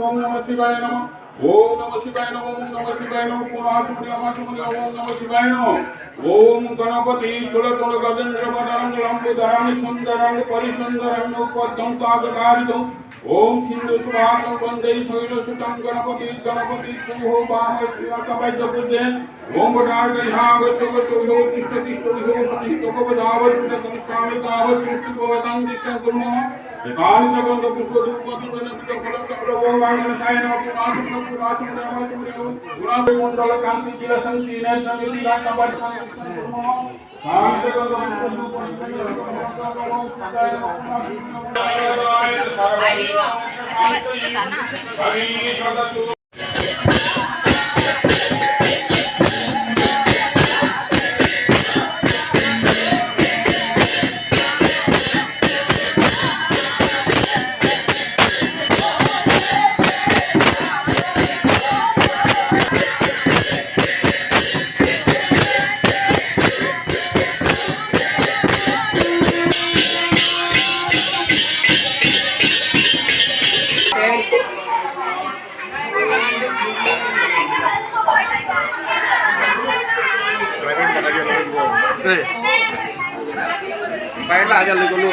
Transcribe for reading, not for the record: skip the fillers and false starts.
ओम नमः शिवाय नमः ओम नमः शिवाय नमः पुराणपुर्या माचुर्या ओम नमः शिवाय नमः ओम गणपति स्तुलतुल गजेंद्र वदनं लंबोदरं सुंदरं परिसुंदरं उपद्यं तागदारिदं ओम सिंधु सुभासं वंदे शैलसुतं गणपति गणपति तुहो बाह श्रीवैद्य बुद्धे ओम वडार्गहाग सुगसुयो तिष्ठ तिष्ठ विहो संहितोपदावत् तनिष्ठामि तावत् पुष्टिपवतं तिष्ठं कुर्मः एकालितगंध पुष्पधूपदीपनपित फलं प्रभो वाणसाय नमः पुराचुर्या पुराचुर्या मंडल कांति चिरसं सीने समितिरा नवरसं कुर्मः कालितगंध पुष्पधूपदीपनपित Baiklah aja lu dulu.